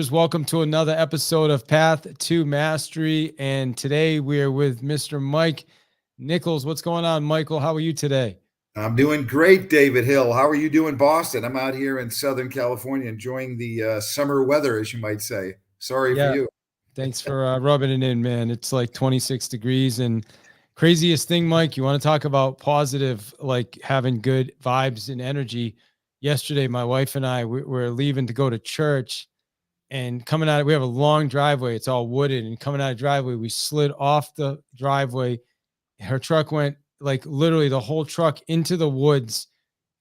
Welcome to another episode of Path to Mastery. And today we are with Mr. Mike Nicklas. What's going on, Michael? How are you today? I'm doing great, David Hill. How are you doing, Boston? I'm out here in Southern California enjoying the summer weather, as you might say. Sorry for Yeah, you. thanks for rubbing it in, man. It's like 26 degrees. And craziest thing, Mike, you want to talk about positive, like having good vibes and energy. Yesterday, my wife and I were leaving to go to church. And coming out, we have a long driveway. It's all wooded. And coming out of driveway, we slid off the driveway. Her truck went like literally the whole truck into the woods,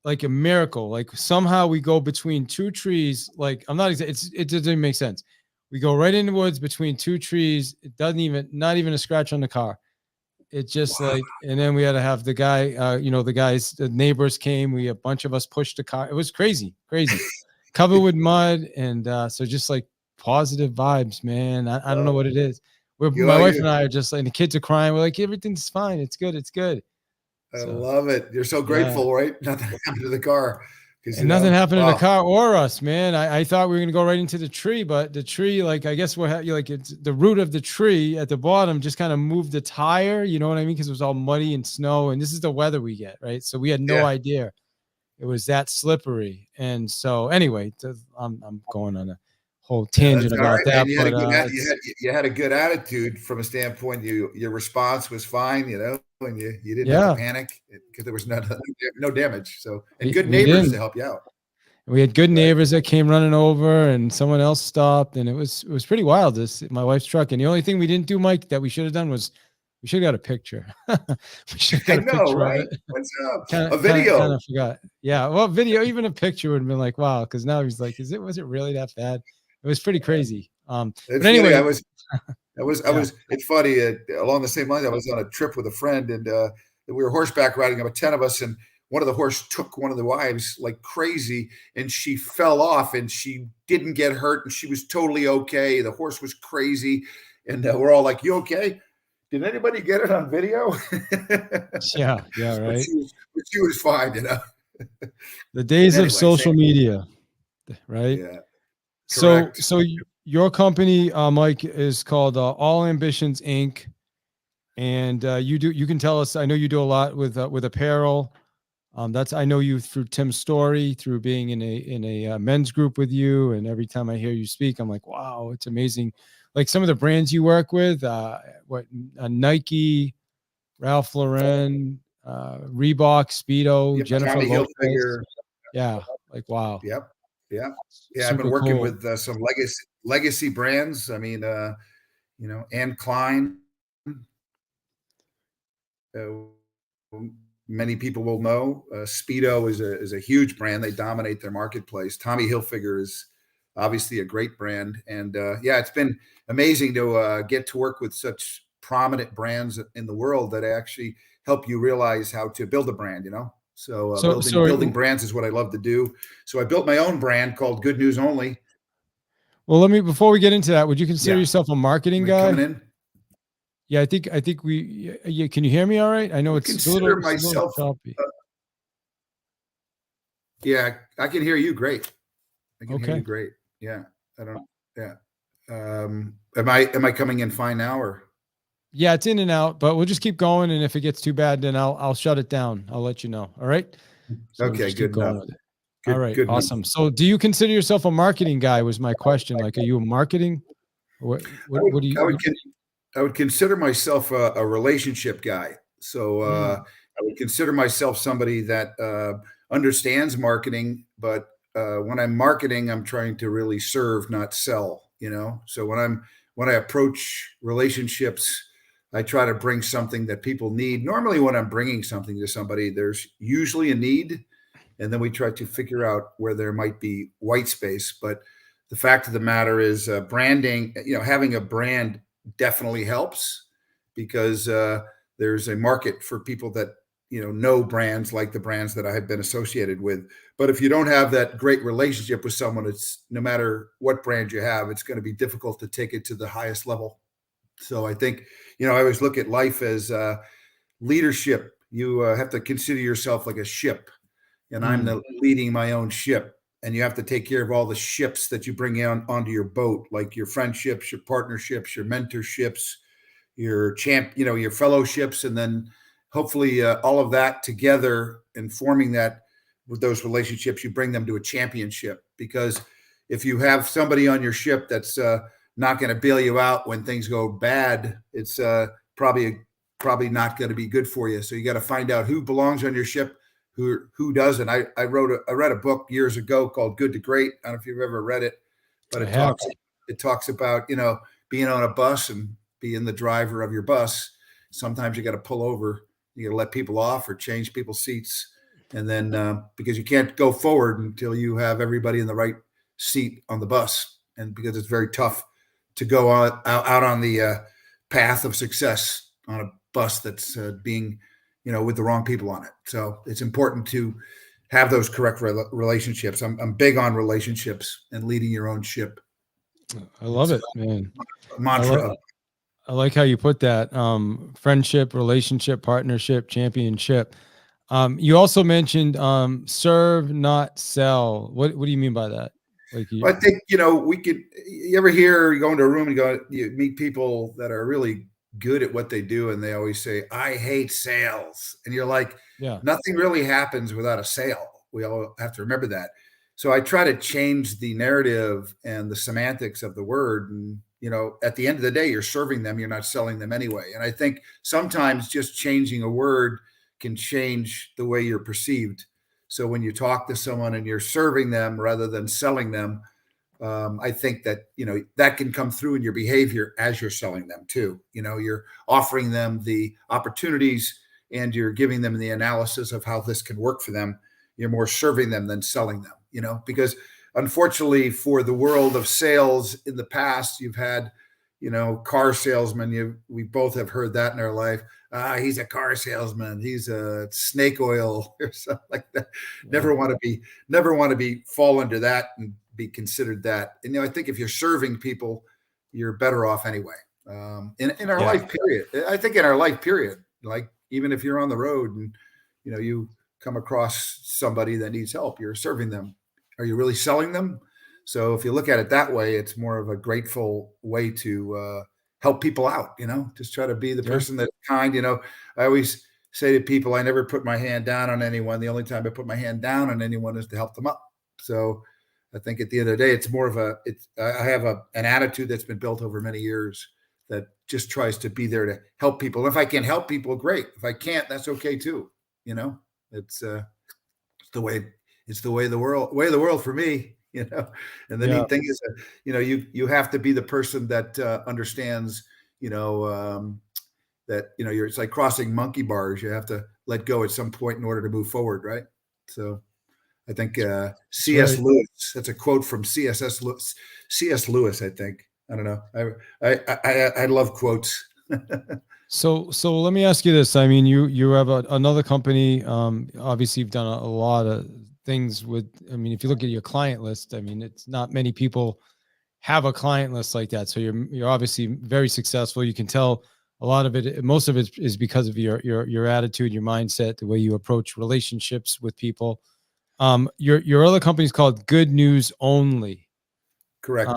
like a miracle. Like somehow we go between two trees. Like I'm not, it doesn't make sense. We go right in the woods between two trees. It doesn't even, not even a scratch on the car. It just Wow. like, and then we had to have the guy, the neighbors came. A bunch of us pushed the car. It was crazy, crazy, covered with mud. And so just like positive vibes, man. I don't know what it is. My You, wife you, and I are just like, the kids are crying. We're like, everything's fine. It's good. It's good. I So, love it. You're so yeah. grateful, right? Nothing happened to the car. Because, And nothing happened to the wow. car or us, man. I thought we were gonna go right into the tree, but the tree, like I guess it's the root of the tree at the bottom just kind of moved the tire. You know what I mean? Because it was all muddy and snow, and this is the weather we get, right? So we had no Yeah. idea it was that slippery. And so anyway, I'm going on a whole Yeah, tangent that's all about right, man. that, You had a but good it's you had a good attitude from a standpoint. Your response was fine, and you didn't have to yeah, panic because there was no damage. So and we, good we neighbors to didn't. help you out, We had good right? neighbors that came running over, and someone else stopped, and it was pretty wild. This my wife's truck, and the only thing we didn't do, Mike, that we should have done was we should have got a picture. We should have I got a know, picture of right? it. What's up? Kind A of, kind of, kind video. of forgot. Yeah, well, video, even a picture would have been like, wow, because now he's like, was it really that bad? It was pretty crazy. But It's funny. anyway, I yeah, was. It's funny. Along the same lines, I was on a trip with a friend, and we were horseback riding. About 10 of us, and one of the horse took one of the wives like crazy, and she fell off, and she didn't get hurt, and she was totally okay. The horse was crazy, and we're all like, "You okay? Did anybody get it on video?" yeah, right. But she was fine, The But days of anyway, social same. media, right? Yeah, So, correct. so your company, Mike, is called All Ambitions Inc. And you can tell us. I know you do a lot with apparel. That's I know you through Tim's story, through being in a men's group with you, and every time I hear you speak, I'm like, wow, it's amazing. Like some of the brands you work with, Nike, Ralph Lauren, Reebok, Speedo, Yep, Jennifer Tommy Lopez. Hilfiger. Yeah, like wow, Yep, yeah, yeah. I've been super working cool. with some legacy brands. I mean, Anne Klein. Many people will know. Speedo is a huge brand. They dominate their marketplace. Tommy Hilfiger is obviously a great brand, and yeah, it's been amazing to get to work with such prominent brands in the world that actually help you realize how to build a brand. So So, building so brands is what I love to do. So I built my own brand called Good News Only. well, let me before we get into that, would you consider Yeah, yourself a marketing am I coming guy? in? Yeah, I think we. Yeah, can you hear me? All right. I I know would it's a little consider it's a little myself. choppy. Yeah, I can hear you great. I can hear you Okay. great. Yeah, I don't. Yeah. Am I coming in fine now or? Yeah, it's in and out, but we'll just keep going. And if it gets too bad, then I'll shut it down. I'll let you know. All right. So we'll Okay, just keep good enough. going with it. All right. Good enough. Awesome. So do you consider yourself a marketing guy? Was my question. Like, are you a marketing? I would What do I you? would I would consider myself a relationship guy. So Mm, I would consider myself somebody that understands marketing, but when I'm marketing, I'm trying to really serve, not sell. So when I approach relationships, I try to bring something that people need. Normally, when I'm bringing something to somebody, there's usually a need, and then we try to figure out where there might be white space. But the fact of the matter is, branding. Having a brand definitely helps because there's a market for people that know brands like the brands that I have been associated with. But if you don't have that great relationship with someone, it's no matter what brand you have, it's going to be difficult to take it to the highest level. So I think I always look at life as leadership. You have to consider yourself like a ship, and I'm mm, the leading my own ship. and you have to take care of all the ships that you bring on onto your boat, like your friendships, your partnerships, your mentorships, your fellowships, and then hopefully all of that together and forming that with those relationships, you bring them to a championship. Because if you have somebody on your ship that's not going to bail you out when things go bad, it's probably not going to be good for you. So you got to find out who belongs on your ship, who doesn't. I read a book years ago called Good to Great. I don't know if you've ever read it, but it talks about being on a bus and being the driver of your bus. Sometimes you got to pull over, you got to let people off or change people's seats, and then because you can't go forward until you have everybody in the right seat on the bus, and because it's very tough to go out on the path of success on a bus that's being with the wrong people on it. So it's important to have those correct relationships. I'm big on relationships and leading your own ship. I love it, man. Mantra. I like how you put that. Friendship, relationship, partnership, championship. You also mentioned serve, not sell. What do you mean by that? Like I think we could. You ever hear you go into a room and you meet people that are really good at what they do, and they always say, "I hate sales," and you're like, yeah, nothing really happens without a sale. We all have to remember that. So I try to change the narrative and the semantics of the word. And, at the end of the day, you're serving them, you're not selling them anyway. And I think sometimes just changing a word can change the way you're perceived. So when you talk to someone and you're serving them rather than selling them, I think that, that can come through in your behavior as you're selling them too. You're offering them the opportunities and you're giving them the analysis of how this can work for them. You're more serving them than selling them, because unfortunately for the world of sales in the past, you've had, car salesmen. We both have heard that in our life. He's a car salesman. He's a snake oil or something like that. Yeah. Never want to be fall into that and be considered that. And I think if you're serving people, you're better off anyway. In our life period, I think in our life period, like even if you're on the road and you come across somebody that needs help, you're serving them. Are you really selling them? So if you look at it that way, it's more of a grateful way to help people out. Just try to be the person that's kind. I always say to people, I never put my hand down on anyone. The only time I put my hand down on anyone is to help them up. So I think at the end of the day, it's more of I have an attitude that's been built over many years that just tries to be there to help people. If I can help people, great. If I can't, that's okay too. It's the way of the world for me, and the neat thing is that, you have to be the person that understands, that, it's like crossing monkey bars. You have to let go at some point in order to move forward. Right. So I think C.S. Lewis, that's a quote from C.S. Lewis, I think. I don't know. I love quotes. So let me ask you this. I mean, you have another company. Obviously, you've done a lot of things with. I mean, if you look at your client list, I mean, it's not many people have a client list like that. So you're obviously very successful. You can tell a lot of it. Most of it is because of your attitude, your mindset, the way you approach relationships with people. Your other company is called Good News Only. Correct.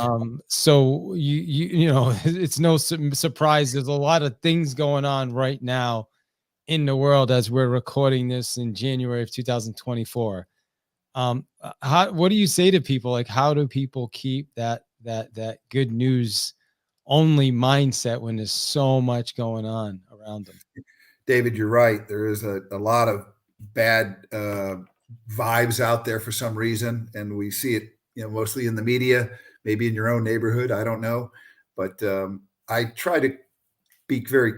So it's no surprise. There's a lot of things going on right now in the world as we're recording this in January of 2024. What do you say to people? Like, how do people keep that good news only mindset when there's so much going on around them? David, you're right. There is a lot of bad vibes out there for some reason, and we see it, mostly in the media, maybe in your own neighborhood. I don't know, but I try to be very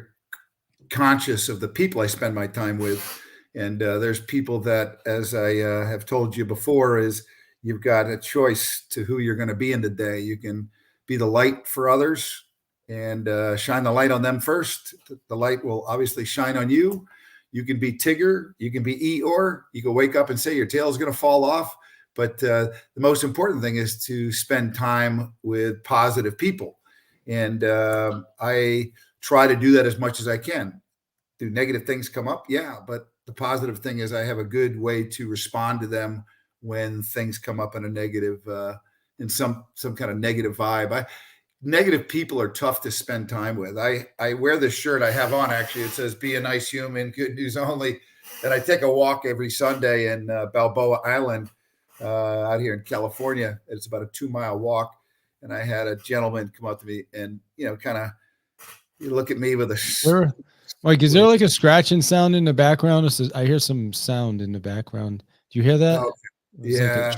conscious of the people I spend my time with. And there's people that, as I have told you before, is you've got a choice to who you're going to be in the day. You can be the light for others and shine the light on them first. The light will obviously shine on you. You can be Tigger, you can be Eeyore, you can wake up and say your tail's going to fall off. But the most important thing is to spend time with positive people. And I try to do that as much as I can. Do negative things come up? Yeah. But the positive thing is I have a good way to respond to them when things come up in a negative, in some kind of negative vibe. Negative people are tough to spend time with. I wear this shirt I have on, actually. It says, "Be a nice human, good news only." And I take a walk every Sunday in Balboa Island out here in California. It's about a 2-mile walk. And I had a gentleman come up to me and, kind of look at me with There, Mike, is there like a scratching sound in the background? I hear some sound in the background. Do you hear that? oh, It was like yeah,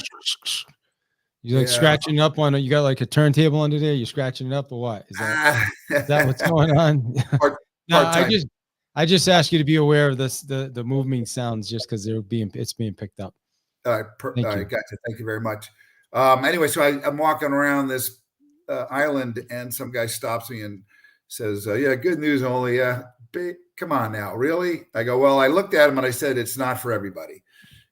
you like yeah. scratching up on it. You got like a turntable under there. You're scratching it up, or what? Is that what's going on? part, No, part time. I just ask you to be aware of this, the moving sounds, just because it's being picked up. Thank I you. gotcha. Thank you very much. Anyway, so I'm walking around this island, and some guy stops me and says, "Yeah, good news only. Yeah, come on now, really?" I go, "Well, I looked at him and I said it's not for everybody.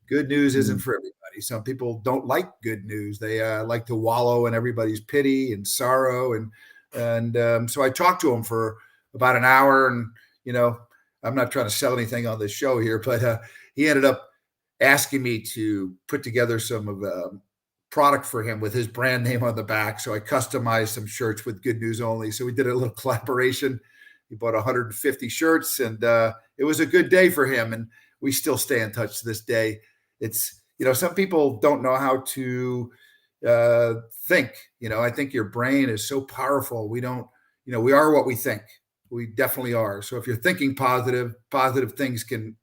Good news isn't Mm. for everybody. Some people don't like good news. They like to wallow in everybody's pity and sorrow." And so I talked to him for about an hour, and I'm not trying to sell anything on this show here, but he ended up asking me to put together some of product for him with his brand name on the back. So I customized some shirts with good news only. So we did a little collaboration. He bought 150 shirts, and it was a good day for him. And we still stay in touch to this day. It's, some people don't know how to think. I think your brain is so powerful. We don't, we are what we think. We definitely are. So if you're thinking positive things can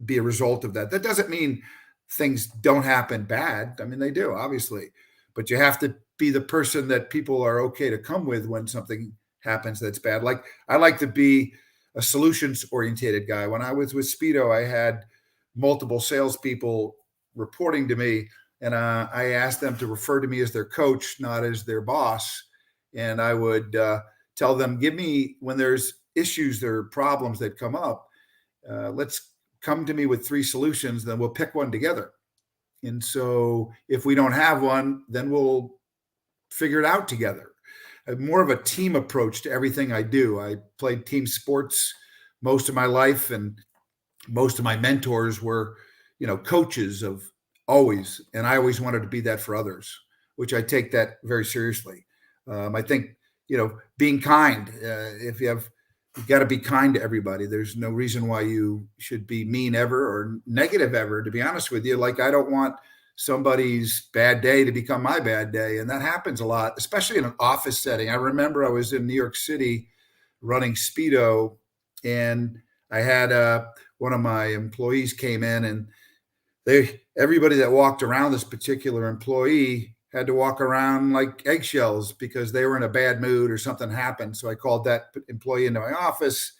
be a result of that. That doesn't mean things don't happen bad. I mean, they do, obviously, but you have to be the person that people are okay to come with when something happens that's bad. Like, I like to be a solutions oriented guy. When I was with Speedo, I had multiple salespeople reporting to me, and I asked them to refer to me as their coach, not as their boss. And I would tell them, give me, when there's issues or problems that come up, let's come to me with 3 solutions, then we'll pick one together. And so if we don't have one, then we'll figure it out together. More of a team approach to everything I do. I played team sports most of my life, and most of my mentors were, coaches of always, and I always wanted to be that for others, which I take that very seriously. I think, being kind, if you got to be kind to everybody. There's no reason why you should be mean ever or negative ever, to be honest with you. Like, I don't want somebody's bad day to become my bad day. And that happens a lot, especially in an office setting. I remember I was in New York City running Speedo, and I had one of my employees came in, and everybody that walked around this particular employee had to walk around like eggshells because they were in a bad mood or something happened. So I called that employee into my office,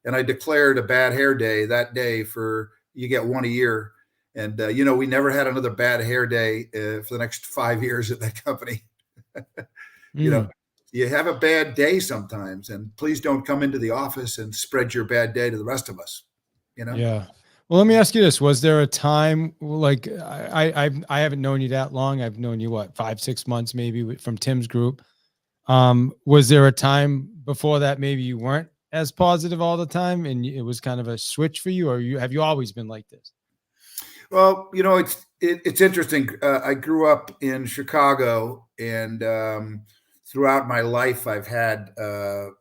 and I declared a bad hair day that day. You get one a year. And, we never had another bad hair day for the next 5 years at that company. Mm. You have a bad day sometimes, and please don't come into the office and spread your bad day to the rest of us. Yeah. Well, let me ask you this: was there a time, like, I haven't known you that long? I've known you, what, 5, 6 months maybe, from Tim's group. Was there a time before that maybe you weren't as positive all the time, and it was kind of a switch for you, or have you always been like this? Well, it's interesting. I grew up in Chicago, and throughout my life, I've had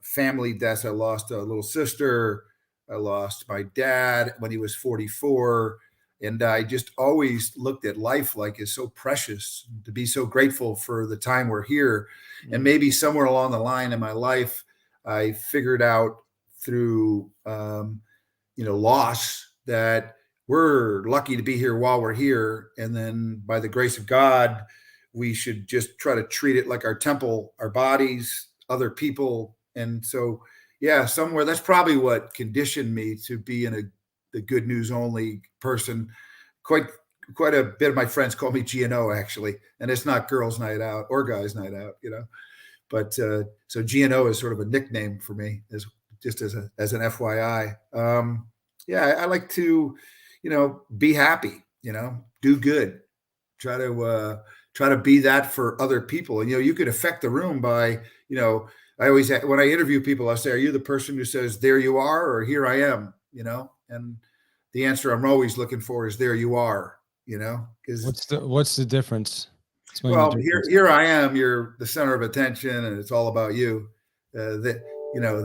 family deaths. I lost a little sister. I lost my dad when he was 44. And I just always looked at life like it's so precious, to be so grateful for the time we're here. And maybe somewhere along the line in my life, I figured out through, loss, that we're lucky to be here while we're here. And then by the grace of God, we should just try to treat it like our temple, our bodies, other people. And so, yeah, somewhere that's probably what conditioned me to be the good news only person. Quite a bit of my friends call me GNO, actually, and it's not girls' night out or guys' night out, But so GNO is sort of a nickname for me, as an FYI. Yeah, I like to, be happy, do good, try to be that for other people. And, you could affect the room by, I always, when I interview people, I say, are you the person who says, there you are, or here I am, and the answer I'm always looking for is there you are. because what's the difference? Explain the well, difference. here I am. You're the center of attention, and it's all about you. That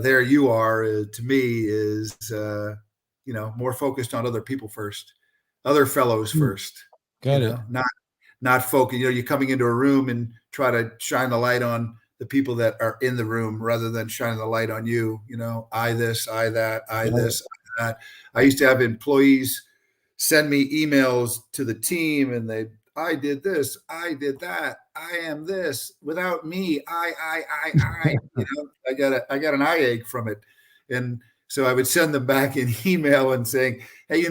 there you are. To me, is more focused on other people first, other fellows Hmm, first. got it. Not focus. You're coming into a room and try to shine the light on the people that are in the room rather than shining the light on you. I this, I that, I Got it. this, I that. I used to have employees send me emails to the team, and I did this, I did that, I am this. Without me, I. I got an eye ache from it, and so I would send them back an email and saying, "Hey,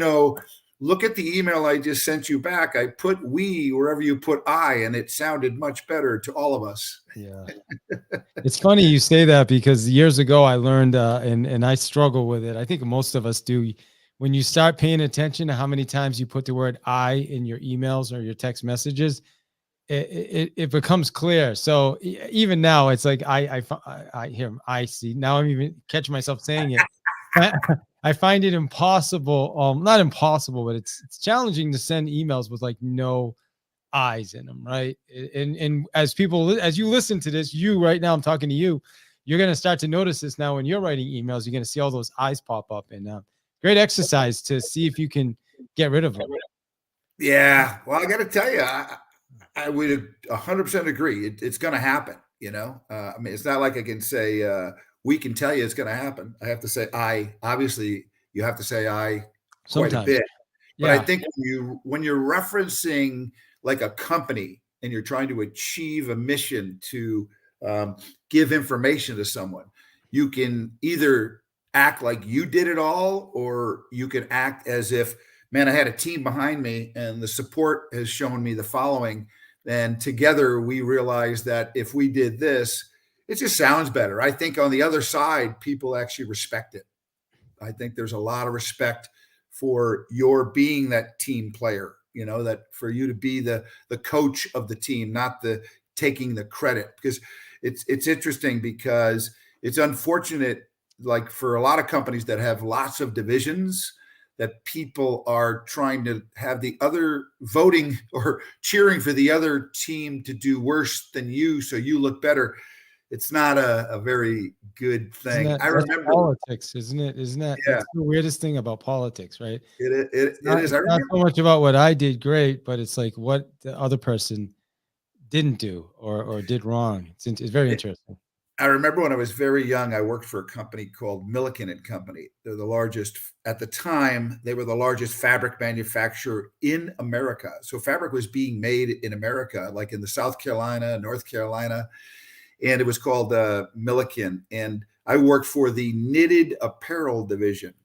look at the email I just sent you back. I put we wherever you put I, and it sounded much better to all of us." Yeah. It's funny you say that because years ago I learned, and I struggle with it. I think most of us do. When you start paying attention to how many times you put the word "I" in your emails or your text messages, it becomes clear. So even now, it's like I hear I see. Now I'm even catching myself saying it. I, I find it impossible. Not impossible, but it's challenging to send emails with like no eyes in them, right? And as you listen to this, you right now, I'm talking to you, you're going to start to notice this now when you're writing emails. You're going to see all those eyes pop up, and great exercise to see if you can get rid of them. Yeah, well, I got to tell you, I would 100% agree. It's going to happen. I mean, it's not like I can say we can tell you it's going to happen. I have to say I. Obviously, you have to say I quite a Sometimes, bit. But I yeah, think when you're referencing like a company and you're trying to achieve a mission to give information to someone, you can either act like you did it all, or you can act as if, man, I had a team behind me and the support has shown me the following. And together we realized that if we did this, it just sounds better. I think on the other side, people actually respect it. I think there's a lot of respect for your being that team player, that for you to be the coach of the team, not the taking the credit. Because it's interesting, because it's unfortunate, like for a lot of companies that have lots of divisions, that people are trying to have the other voting or cheering for the other team to do worse than you so you look better. It's not a very good isn't thing. that I that's remember, politics, isn't it? Isn't that yeah, that's the weirdest thing about politics, right? it is. I It's not remember, so much about what I did great, but it's like what the other person didn't do or did wrong. It's very interesting. I remember when I was very young, I worked for a company called Milliken and Company. They're the largest at the time. They were the largest fabric manufacturer in America. So fabric was being made in America, like in the South Carolina, North Carolina, and it was called Milliken. And I worked for the knitted apparel division.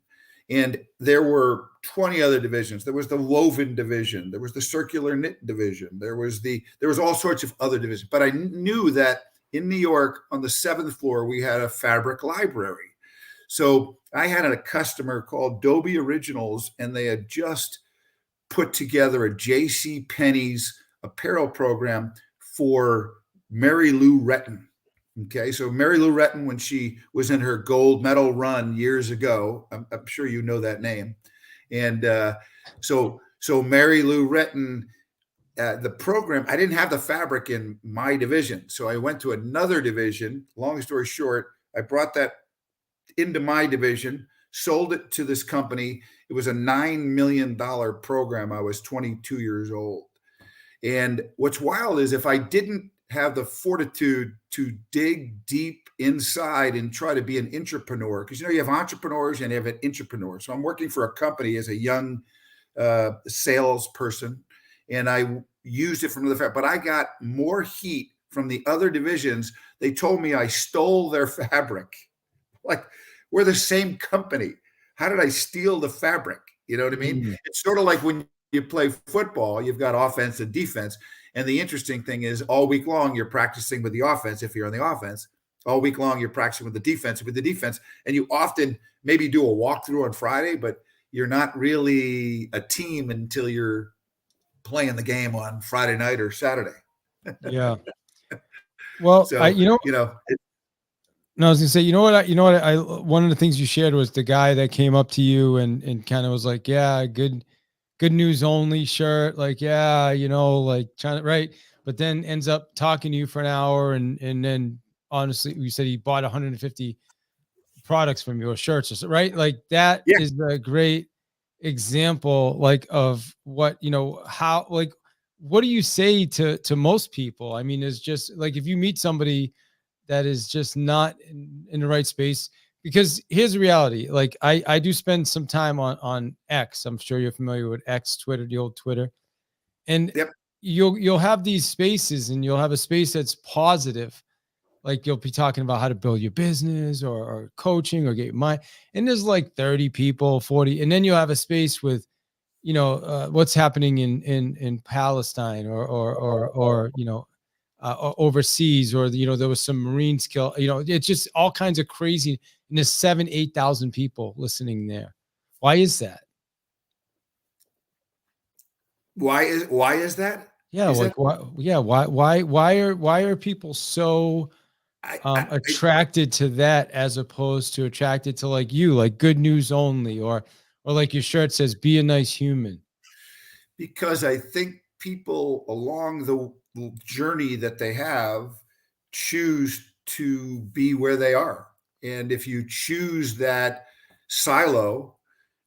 And there were 20 other divisions. There was the woven division. There was the circular knit division. There was all sorts of other divisions. But I knew that in New York on the 7th floor, we had a fabric library. So I had a customer called Dobie Originals, and they had just put together a J.C. Penney's apparel program for Mary Lou Retton. Okay, so Mary Lou Retton, when she was in her gold medal run years ago, I'm sure you know that name, and so Mary Lou Retton, the program, I didn't have the fabric in my division, so I went to another division. Long story short, I brought that into my division, sold it to this company. It was a $9 million program. I was 22 years old. And what's wild is if I didn't have the fortitude to dig deep inside and try to be an entrepreneur, because you have entrepreneurs and you have an entrepreneur. So I'm working for a company as a young salesperson, and I used it from the fact, but I got more heat from the other divisions. They told me I stole their fabric. Like, we're the same company. How did I steal the fabric? You know what I mean? Mm, It's sort of like when you play football, you've got offense and defense. And the interesting thing is, all week long, you're practicing with the offense if you're on the offense. All week long, you're practicing with the defense. And you often maybe do a walkthrough on Friday, but you're not really a team until you're playing the game on Friday night or Saturday. yeah. Well, So, no, I was gonna say, one of the things you shared was the guy that came up to you and kind of was like, yeah, good good news only shirt, like, yeah, like trying to, right. But then ends up talking to you for an hour. And then honestly, you said he bought 150 products from you or shirts or so, right? Like that Yeah. is a great example, like of what, how, like, what do you say to most people? I mean, it's just like, if you meet somebody that is just not in the right space, because here's the reality. Like I do spend some time on X. I'm sure you're familiar with X, Twitter, the old Twitter. And Yep. you'll have these spaces, and you'll have a space that's positive. Like you'll be talking about how to build your business, or coaching, or get your mind. And there's like 30 people, 40. And then you'll have a space with, what's happening in Palestine, or overseas, or there was some Marine skill. It's just all kinds of crazy. And there's 7,000, 8,000 people listening there. Why is that? Why is that? Yeah, Is that like why? Yeah, why are people so I attracted to that, as opposed to attracted to, like, like good news only, or like your shirt says, be a nice human. because I think people along the journey that they have choose to be where they are. And if you choose that silo,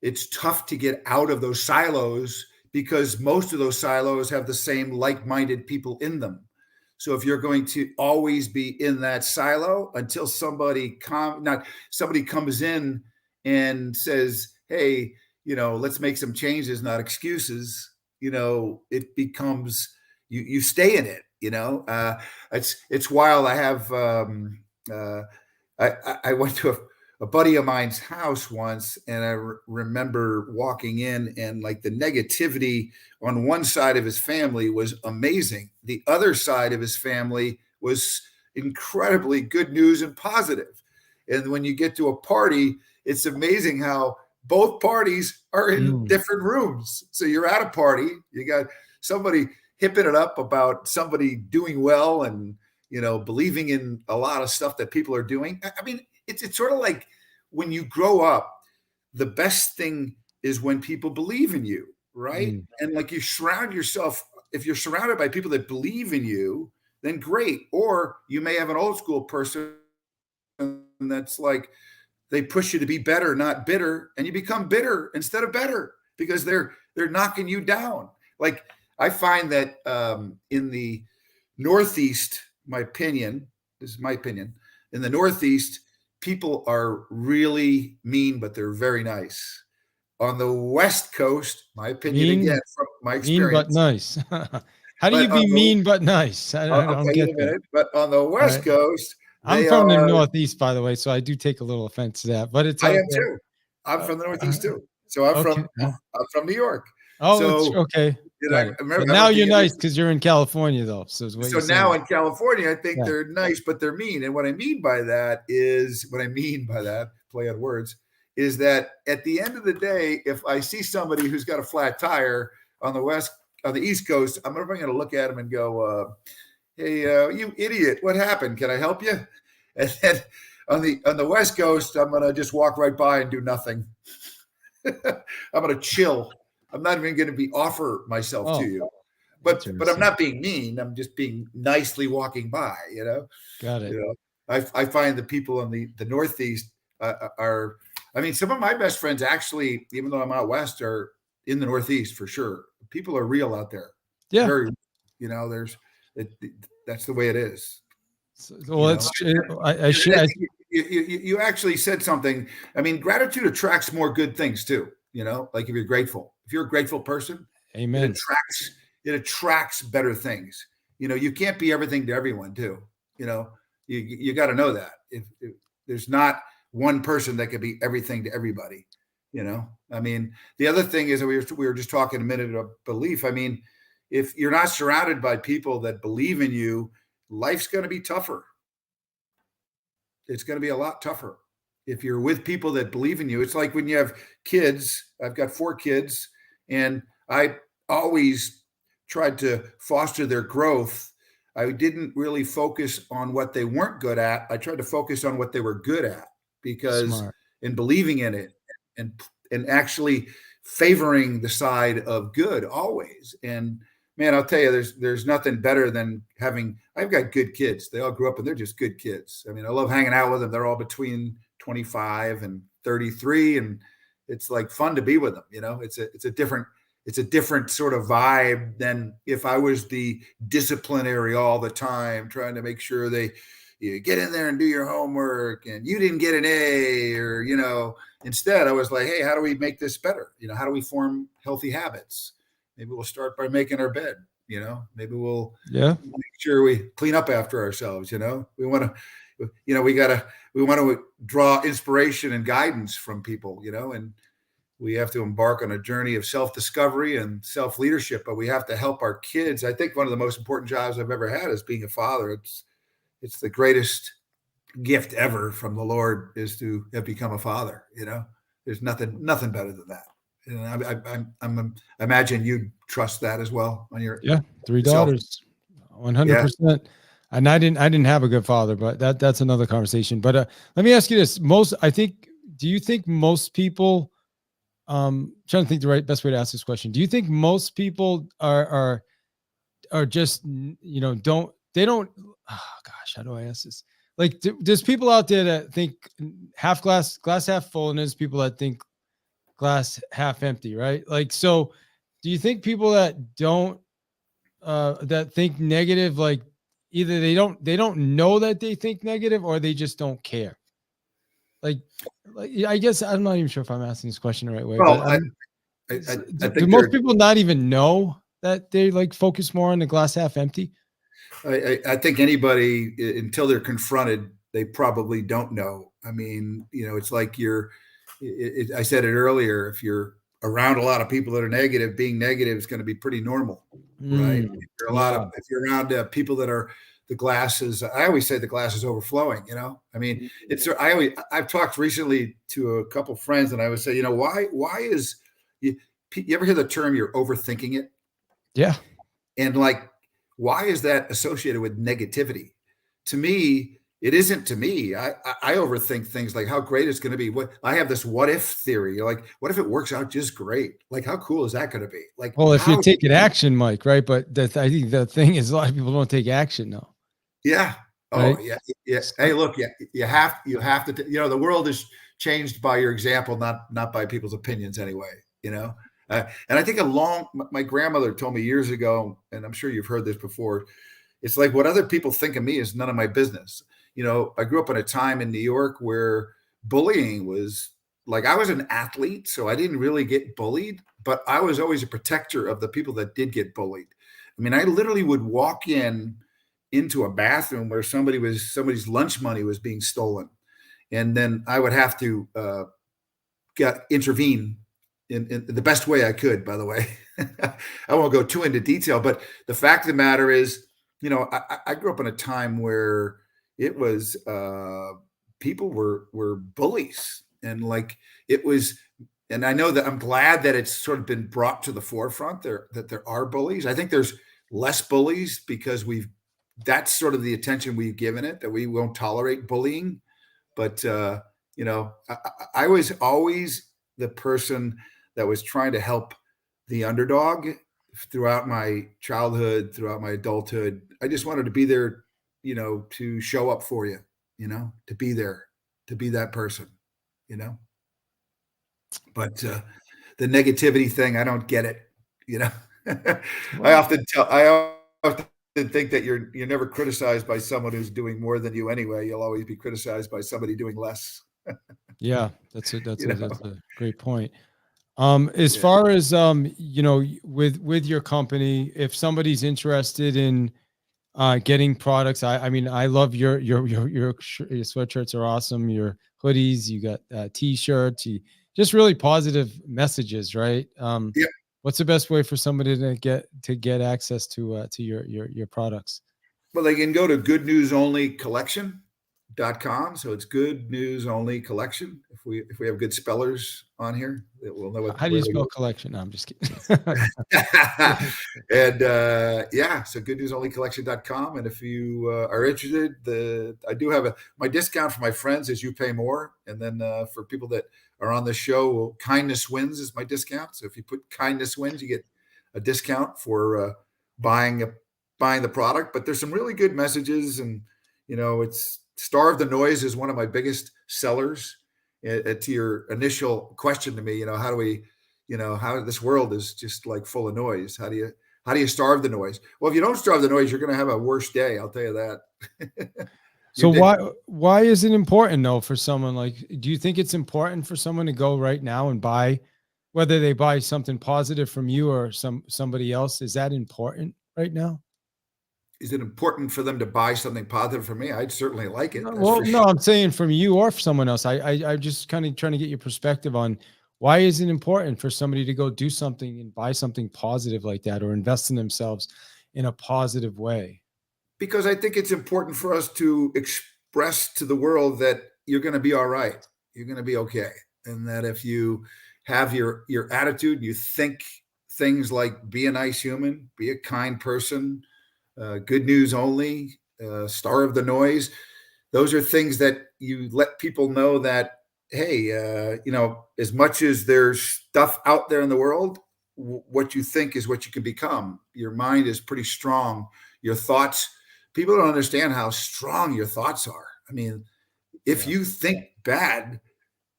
it's tough to get out of those silos because most of those silos have the same like minded people in them. So if you're going to always be in that silo until somebody comes in and says, "Hey, let's make some changes, not excuses," it becomes you stay in it. It's wild. I have I went to a buddy of mine's house once, and I remember walking in, and like the negativity on one side of his family was amazing. The other side of his family was incredibly good news and positive. And when you get to a party, it's amazing how both parties are in Mm, different rooms. So you're at a party, you got somebody hipping it up about somebody doing well and believing in a lot of stuff that people are doing. I mean, it's sort of like when you grow up, the best thing is when people believe in you, right? mm, And like you surround yourself, if you're surrounded by people that believe in you, then great. Or you may have an old school person that's like, they push you to be better, not bitter, and you become bitter instead of better because they're knocking you down. Like I find that in the Northeast, this is my opinion, in the Northeast, people are really mean, but they're very nice. On the West Coast, my opinion again mean, from my mean but experience, nice. How do you but be mean but nice? I I'll don't tell you get in a that. minute. But on the All West right. Coast, I'm they from the are. Northeast, by the way, so I do take a little offense to that, but it's I am okay. too. I'm Uh, from the uh, Northeast too. So I'm okay. from I'm from New York. Oh, it's So okay. I Got it. remember But I now remember you're being in nice because you're in California, though. So is what so you're now saying. in California, I think Yeah. they're nice, but they're mean. And what I mean by that, play on words, is that at the end of the day, if I see somebody who's got a flat tire on the East Coast, I'm going to look at them and go, "Hey, you idiot! What happened? Can I help you?" And then on the West Coast, I'm going to just walk right by and do nothing. I'm going to chill. I'm not even going to be offer myself to Oh, you. But I'm interesting. not being mean. I'm just being nicely walking by. Got You it. know. I find the people in the Northeast are. I mean, some of my best friends actually, even though I'm out west, are in the Northeast for sure. People are real out there. Yeah. Very, there's it, that's the way it is. So, You well, know, it's I and should. I think you actually said something. I mean, gratitude attracts more good things too. Like if you're grateful, if you're a grateful person, it Amen. attracts it attracts better things. You can't be everything to everyone too. You know, you got to know that if there's not one person that can be everything to everybody. I mean, the other thing is that we were just talking a minute of belief. I mean, if you're not surrounded by people that believe in you, life's going to be tougher. It's going to be a lot tougher if you're with people that believe in you. It's like when you have kids. I've got 4 kids, and I always tried to foster their growth. I didn't really focus on what they weren't good at. I tried to focus on what they were good at because Smart. in believing in it and actually favoring the side of good always. And man, I'll tell you, there's nothing better than having. I've got good kids. They all grew up and they're just good kids. I mean, I love hanging out with them. They're all between 25 and 33, and it's like fun to be with them. You know, it's a different sort of vibe than if I was the disciplinary all the time, trying to make sure you get in there and do your homework and you didn't get an A, or, you know, instead I was like, hey, how do we make this better? You know, how do we form healthy habits? Maybe we'll start by making our bed, you know, maybe we'll make sure we clean up after ourselves. You know, we want to, you know, we want to draw inspiration and guidance from people, you know, and we have to embark on a journey of self-discovery and self-leadership, but we have to help our kids. I think one of the most important jobs I've ever had is being a father. It's the greatest gift ever from the Lord, is to have become a father. You know, there's nothing better than that. And I imagine you trust that as well on your 3 daughters, 100%. And I didn't have a good father, but that's another conversation. But let me ask you this: do you think most people? Trying to think the best way to ask this question. Do you think most people are just, you know, don't, oh gosh, how do I ask this? Like, there's people out there that think glass half full, and there's people that think glass half empty, right? Like, so do you think people that don't, that think negative, like either they don't know that they think negative, or they just don't care? Like, I guess I'm not even sure if I'm asking this question the right way. Well, But I think do most people not even know that they like focus more on the glass half empty? I think anybody, until they're confronted, they probably don't know. I mean, you know, it's like I said it earlier, if you're around a lot of people that are negative, being negative is going to be pretty normal, right? If you're around people that are, the glass is, I always say the glass is overflowing, you know? I mean, I've talked recently to a couple friends, and I would say, you know, why is, you ever hear the term, you're overthinking it? Yeah. And like, why is that associated with negativity? To me, it isn't. To me, I overthink things like how great it's going to be. What I have this what if theory, like, what if it works out just great? Like, how cool is that going to be? Like, well, if you're taking action, Mike, right? But I think the thing is, a lot of people don't take action now. Yeah. Oh, right? yeah. Hey, look, you have to, you know, the world is changed by your example, not by people's opinions anyway, you know? And I think my grandmother told me years ago, and I'm sure you've heard this before, it's like, what other people think of me is none of my business. You know, I grew up in a time in New York where bullying was like, I was an athlete, so I didn't really get bullied, but I was always a protector of the people that did get bullied. I mean, I literally would walk into a bathroom where somebody's lunch money was being stolen, and then I would have to intervene in the best way I could, by the way. I won't go too into detail, but the fact of the matter is, you know, I grew up in a time where it was people were bullies, and like it was, and I know that I'm glad that it's sort of been brought to the forefront that there are bullies. I think there's less bullies because that's sort of the attention we've given it, that we won't tolerate bullying. But you know, I was always the person that was trying to help the underdog throughout my childhood, throughout my adulthood. I just wanted to be there, you know, to show up for you, you know, to be there, to be that person, you know. But the negativity thing, I don't get it, you know. I often think that you're never criticized by someone who's doing more than you anyway. You'll always be criticized by somebody doing less. Yeah, that's a great point. As Yeah. far as you know, with your company, if somebody's interested in getting products, I mean, I love your sweatshirts are awesome. Your hoodies, you got t-shirts, just really positive messages, right? Yep. What's the best way for somebody to get access to your products? Well, they can go to Good News Only Collection So it's good news only collection. If we have good spellers on here, that we'll know How do where you they spell go. collection? No, I'm just kidding. And yeah, so goodnewsonlycollection.com. And if you are interested, I do have my discount for my friends is you pay more. And then for people that are on the show, kindness wins is my discount. So if you put kindness wins, you get a discount for buying buying the product. But there's some really good messages, and it's Starve the Noise is one of my biggest sellers. To your initial question to me, how do we, how this world is just like full of noise. How do you starve the noise? Well, if you don't starve the noise, you're going to have a worse day. I'll tell you that. So why is it important though for someone like, do you think it's important for someone to go right now and buy, whether they buy something positive from you or somebody else? Is that important right now? Is it important for them to buy something positive from me? I'd certainly like it. No, That's well, for no, sure. I'm saying from you or for someone else. I just kind of trying to get your perspective on why is it important for somebody to go do something and buy something positive like that or invest in themselves in a positive way. Because I think it's important for us to express to the world that you're going to be all right. You're going to be okay. And that if you have your attitude, you think things like be a nice human, be a kind person, good news only, starve the noise. Those are things that you let people know that, hey, as much as there's stuff out there in the world, what you think is what you can become. Your mind is pretty strong. Your thoughts, people don't understand how strong your thoughts are. I mean, if Yeah. you think bad,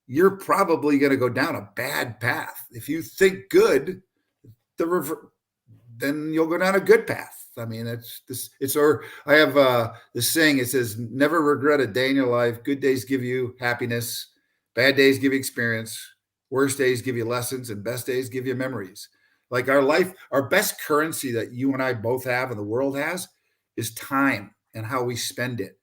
you're probably going to go down a bad path. If you think good, then you'll go down a good path. I mean, I have this saying. It says, "Never regret a day in your life. Good days give you happiness. Bad days give you experience. Worst days give you lessons, and best days give you memories." Like our life, our best currency that you and I both have, and the world has, is time and how we spend it.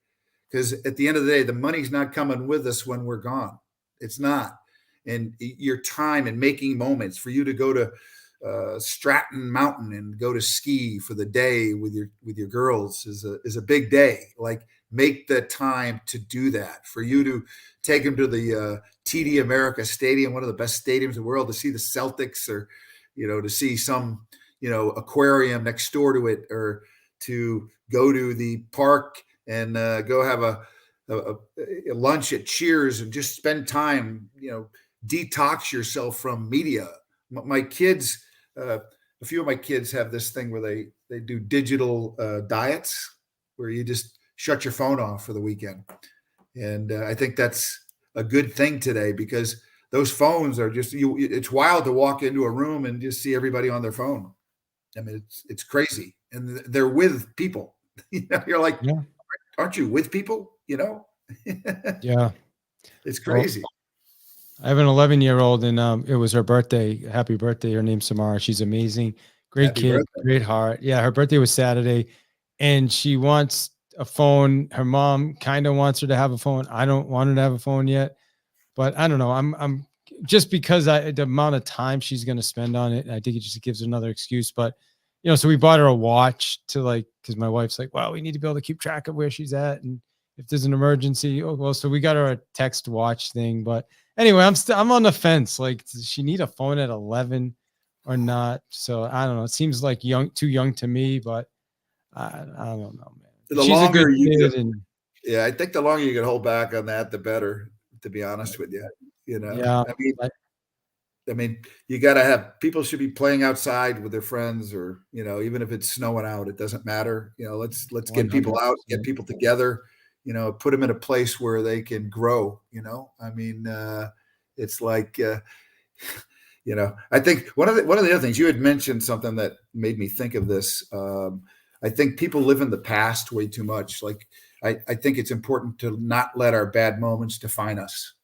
Because at the end of the day, the money's not coming with us when we're gone. It's not. And your time and making moments for you to go to Stratton Mountain and go to ski for the day with your girls is a big day. Like, make the time to do that. For you to take them to the TD America Stadium, one of the best stadiums in the world, to see the Celtics, or to see some aquarium next door to it, or to go to the park and go have a lunch at Cheers and just spend time, detox yourself from media. My kids, a few of my kids have this thing where they do digital diets, where you just shut your phone off for the weekend. And I think that's a good thing today, because those phones are just it's wild to walk into a room and just see everybody on their phone. I mean, it's crazy, and they're with people. You're like, Yeah. aren't you with people? Yeah. It's Well, crazy. I have an 11-year-old and it was her birthday. Happy birthday. Her name's Samara. She's amazing. Great Happy kid, birthday. great heart. Yeah, her birthday was Saturday and she wants a phone. Her mom kind of wants her to have a phone. I don't want her to have a phone yet, but I don't know. I'm just because the amount of time she's going to spend on it. I think it just gives her another excuse, but so we bought her a watch to cause my wife's like, well, we need to be able to keep track of where she's at. And if there's an emergency, oh, well, so we got her a text watch thing, but anyway, I'm on the fence. Like, does she need a phone at 11 or not? So I don't know. It seems like too young to me, but I don't know, man. But The she's a good longer you kid, can, and yeah, I think the longer you can hold back on that, the better, to be honest with you. yeah, I mean, I, you got to have people should be playing outside with their friends, or even if it's snowing out, it doesn't matter. Let's get people out, get 100%. people together. Put them in a place where they can grow. I mean, it's like. I think one of the other things you had mentioned, something that made me think of this. I think people live in the past way too much. Like, I think it's important to not let our bad moments define us.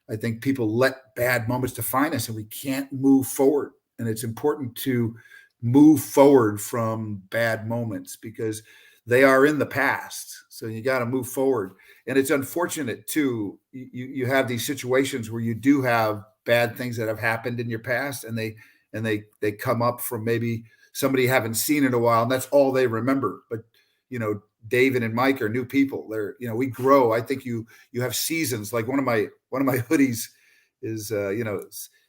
I think people let bad moments define us, and we can't move forward. And it's important to move forward from bad moments, because they are in the past. So you got to move forward. And it's unfortunate too. You have these situations where you do have bad things that have happened in your past, and they come up from maybe somebody you haven't seen in a while, and that's all they remember. But David and Mike are new people. They're, we grow. I think you have seasons. Like one of my hoodies is,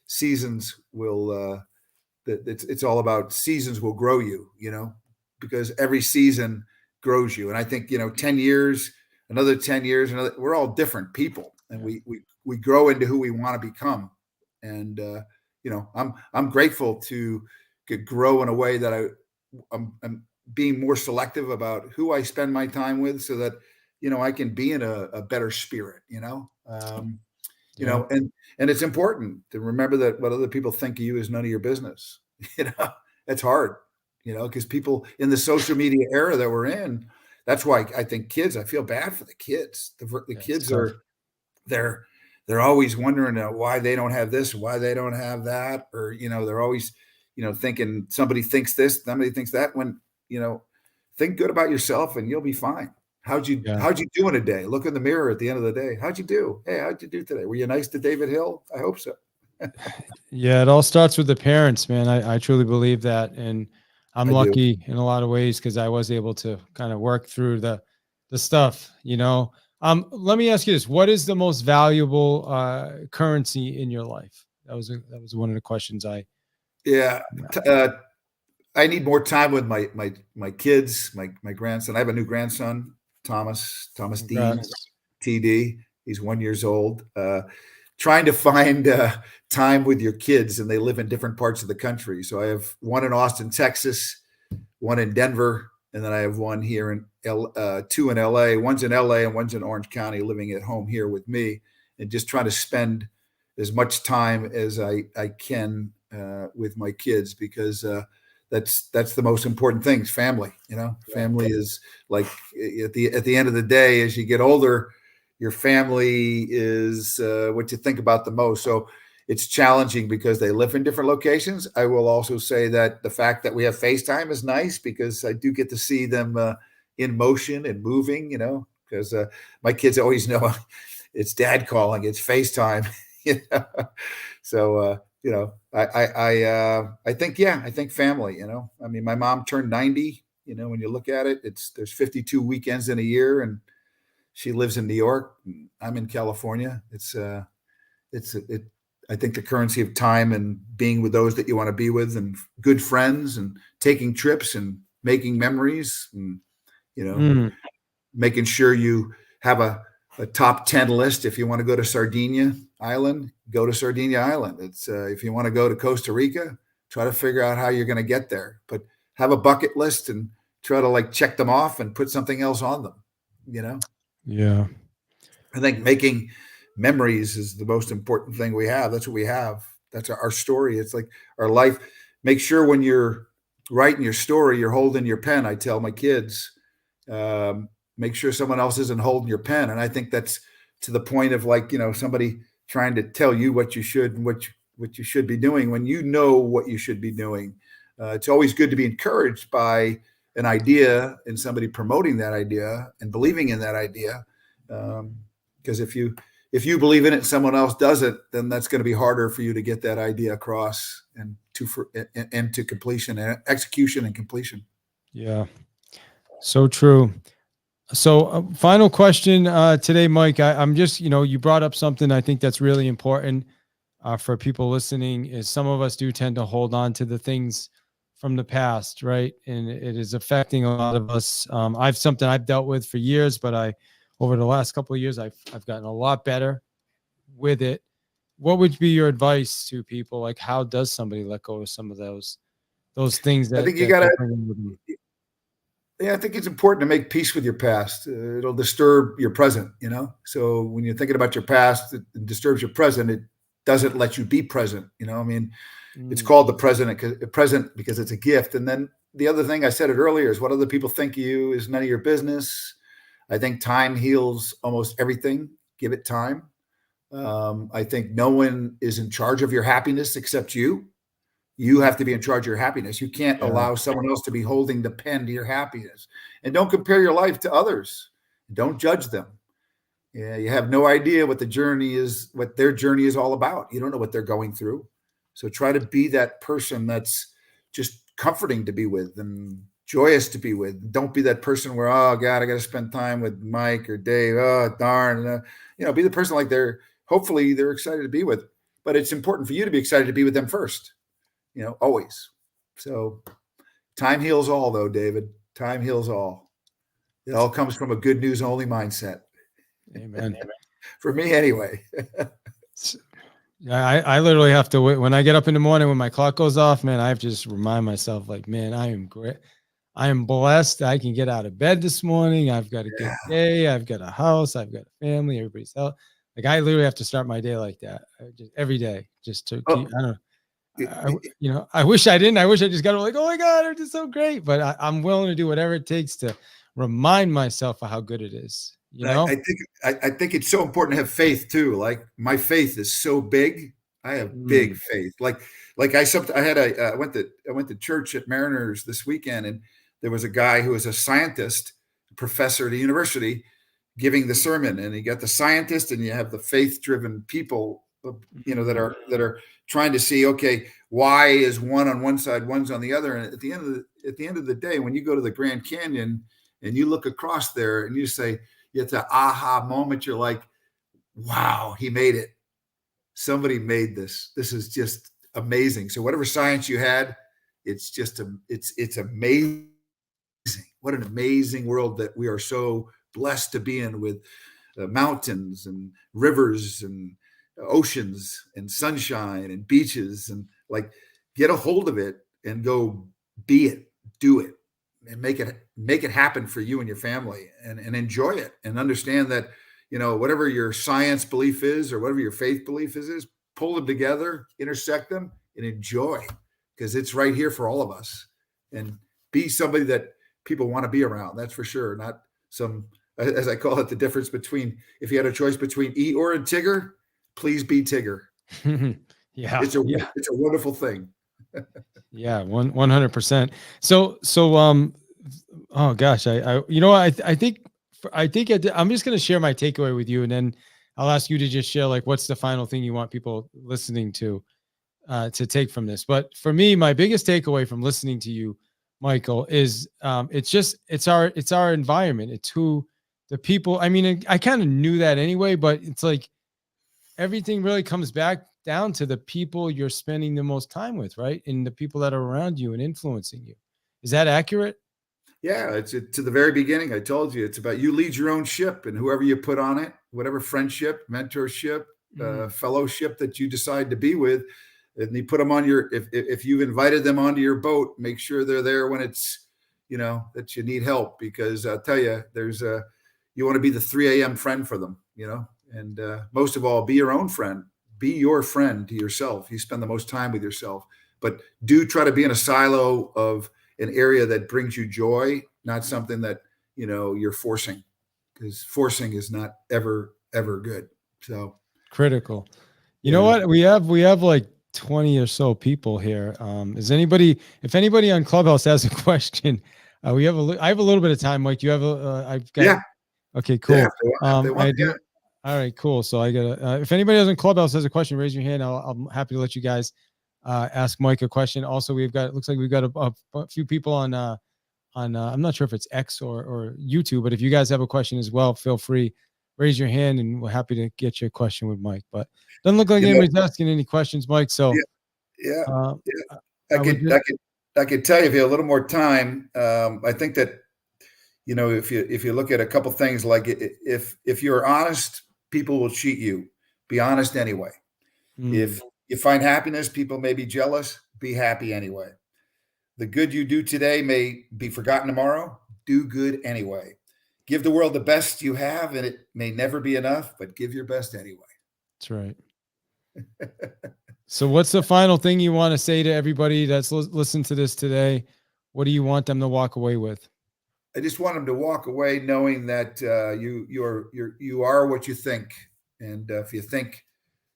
seasons will, it's all about seasons will grow you, because every season grows you. And I think, 10 years, another 10 years, we're all different people, and Yeah. we grow into who we want to become. And, I'm grateful to grow in a way that I'm being more selective about who I spend my time with, so that, I can be in a better spirit, Yeah. and it's important to remember that what other people think of you is none of your business. It's hard, because people in the social media era that we're in, that's why I think kids, I feel bad for the kids. The Yeah, it's kids tough. they're, they're always wondering why they don't have this, why they don't have that. Or, they're always, thinking somebody thinks this, somebody thinks that, when, think good about yourself and you'll be fine. Yeah. How'd you do in a day? Look in the mirror at the end of the day. How'd you do? Hey, how'd you do today? Were you nice to David Hill? I hope so. Yeah, it all starts with the parents, man. I truly believe that. And I'm I do. lucky in a lot of ways because I was able to kind of work through the stuff, Let me ask you this. What is the most valuable currency in your life? That was one of the questions Yeah. I need more time with my kids, my grandson. I have a new grandson, Thomas Dean, congrats. TD. He's 1 year old. Trying to find time with your kids, and they live in different parts of the country. So I have one in Austin, Texas, one in Denver, and then I have one here in two in LA. One's in LA and one's in Orange County, living at home here with me, and just trying to spend as much time as I can with my kids, because that's the most important thing. Is family. Yeah. Family is like, at the end of the day, as you get older, your family is what you think about the most. So it's challenging because they live in different locations. I will also say that the fact that we have FaceTime is nice, because I do get to see them in motion and moving, because my kids always know it's dad calling, it's FaceTime. So, I think, yeah, I think family, I mean, my mom turned 90, when you look at it, there's 52 weekends in a year, and she lives in New York. I'm in California. I think the currency of time and being with those that you want to be with, and good friends, and taking trips and making memories, and, you know, Mm, making sure you have a top 10 list. If you want to go to Sardinia Island, go to Sardinia Island. It's if you want to go to Costa Rica, try to figure out how you're going to get there, but have a bucket list and try to like check them off and put something else on them, you know? yeah. I think making memories is the most important thing we have. That's what we have. That's our story. It's like our life. Make sure when you're writing your story, you're holding your pen. I tell my kids, make sure someone else isn't holding your pen. And I think that's to the point of like, somebody trying to tell you what you should and what you should be doing when you know what you should be doing. It's always good to be encouraged by an idea and somebody promoting that idea and believing in that idea. Because if you believe in it and someone else doesn't, then that's going to be harder for you to get that idea across and to completion and execution and completion. Yeah. So true. So, final question today, Mike. I'm just, you brought up something I think that's really important for people listening. Is some of us do tend to hold on to the things from the past, right? And it is affecting a lot of us. Something I've dealt with for years, but over the last couple of years, I've gotten a lot better with it. What would be your advice to people? Like, how does somebody let go of some of those things I that think you got to, they're bringing with them? yeah, I think it's important to make peace with your past. It'll disturb your present, So when you're thinking about your past, it disturbs your present. It doesn't let you be present, I mean, it's Mm, called the present because it's a gift. And then the other thing, I said it earlier, is what other people think of you is none of your business. I think time heals almost everything. Give it time. I think no one is in charge of your happiness except you. You have to be in charge of your happiness. You can't yeah. allow someone else to be holding the pen to your happiness. And don't compare your life to others. Don't judge them. Yeah, you have no idea what what their journey is all about. You don't know what they're going through. So try to be that person that's just comforting to be with, and joyous to be with. Don't be that person where, oh God, I got to spend time with Mike or Dave. Oh darn, be the person like hopefully they're excited to be with. But it's important for you to be excited to be with them first. Always. So time heals all, though, David. Time heals all. It all comes from a good news only mindset. Amen. For me, anyway. I literally have to wait when I get up in the morning when my clock goes off, man. I have to just remind myself, like, man, I am great. I am blessed. I can get out of bed this morning. I've got a good day. I've got a house. I've got a family. Everybody's health. Like I literally have to start my day like that, just every day, just to keep. I don't know. I wish I didn't. I wish I just got like, oh my God, it's just so great. But I'm willing to do whatever it takes to remind myself of how good it is. I think it's so important to have faith too. Like my faith is so big. I have big faith. Like I went to church at Mariners this weekend, and there was a guy who was a scientist, professor at a university, giving the sermon, and you got the scientist, and you have the faith-driven people, that are trying to see, okay, why is one on one side, one's on the other, and at the end of the day, when you go to the Grand Canyon and you look across there and you say, it's an aha moment. You're like, wow, he made it. Somebody made this. This is just amazing. So whatever science you had, it's just it's amazing. What an amazing world that we are so blessed to be in, with mountains and rivers and oceans and sunshine and beaches, and like get a hold of it and go be it, do it, and make it happen for you and your family, and enjoy it, and understand that, whatever your science belief is or whatever your faith belief is, pull them together, intersect them, and enjoy, because it's right here for all of us. And be somebody that people want to be around. That's for sure. Not some, as I call it, the difference between, if you had a choice between Eeyore and Tigger, please be Tigger. Yeah. It's a wonderful thing. Yeah, 100%. So, oh gosh, I think I'm just going to share my takeaway with you, and then I'll ask you to just share, like, what's the final thing you want people listening to take from this. But for me, my biggest takeaway from listening to you, Michael, is it's our environment. It's who the people. I mean, I kind of knew that anyway, but it's like everything really comes back down to the people you're spending the most time with, right? And the people that are around you and influencing you. Is that accurate? Yeah, it's to the very beginning. I told you it's about you lead your own ship, and whoever you put on it, whatever friendship, mentorship, fellowship that you decide to be with, and you put them on your. If you've invited them onto your boat, make sure they're there when it's, that you need help, because I'll tell you, you want to be the 3 a.m. friend for them, and most of all, be your own friend. Be your friend to yourself. You spend the most time with yourself, but do try to be in a silo of an area that brings you joy, not something that, you're forcing, because forcing is not ever good. So critical. You know what? We have like 20 or so people here. If anybody on Clubhouse has a question, I have a little bit of time, Mike. You have I've got. Yeah. Okay, cool. I do. All right, cool. So I got if anybody else in Clubhouse has a question, raise your hand. I'm happy to let you guys ask Mike a question. Also, it looks like we've got a few people on I'm not sure if it's X or YouTube, but if you guys have a question as well, feel free, raise your hand, and we're happy to get your question with Mike. But doesn't look like anybody's asking any questions, Mike. So I could tell you, if you have a little more time, I think that, if you look at a couple things, like if you're honest, people will cheat you. Be honest anyway. If you find happiness, people may be jealous. Be happy anyway. The good you do today may be forgotten tomorrow. Do good anyway. Give the world the best you have, and it may never be enough, but give your best anyway. That's right. So what's the final thing you want to say to everybody that's listened to this today? What do you want them to walk away with? I just want them to walk away knowing that you are what you think. And if you think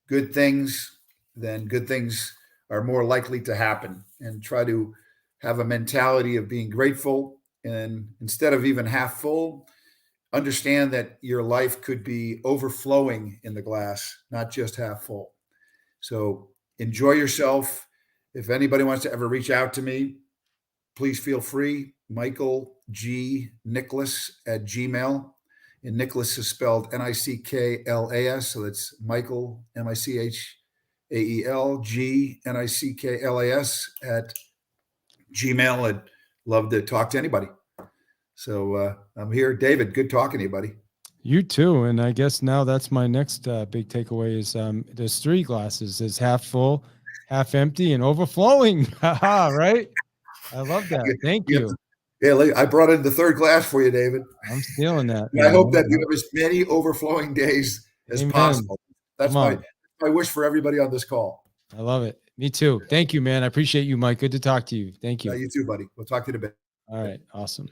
good things, then good things are more likely to happen. And try to have a mentality of being grateful, and instead of even half full, understand that your life could be overflowing in the glass, not just half full. So enjoy yourself. If anybody wants to ever reach out to me, please feel free. Michael G. Nicklas at Gmail. And Nicklas is spelled Nicklas. So that's Michael, Michael, G, Nicklas at Gmail. I'd love to talk to anybody. So I'm here. David, good talking to you, buddy. You too. And I guess now that's my next big takeaway is there's 3 glasses. There's half full, half empty, and overflowing. Haha, right? I love that. Thank you. Yeah, I brought in the 3rd glass for you, David. I'm stealing that. I hope that you have as many overflowing days as possible. That's my wish for everybody on this call. I love it. Me too. Thank you, man. I appreciate you, Mike. Good to talk to you. Thank you. You too, buddy. We'll talk to you in a bit. All right. Awesome.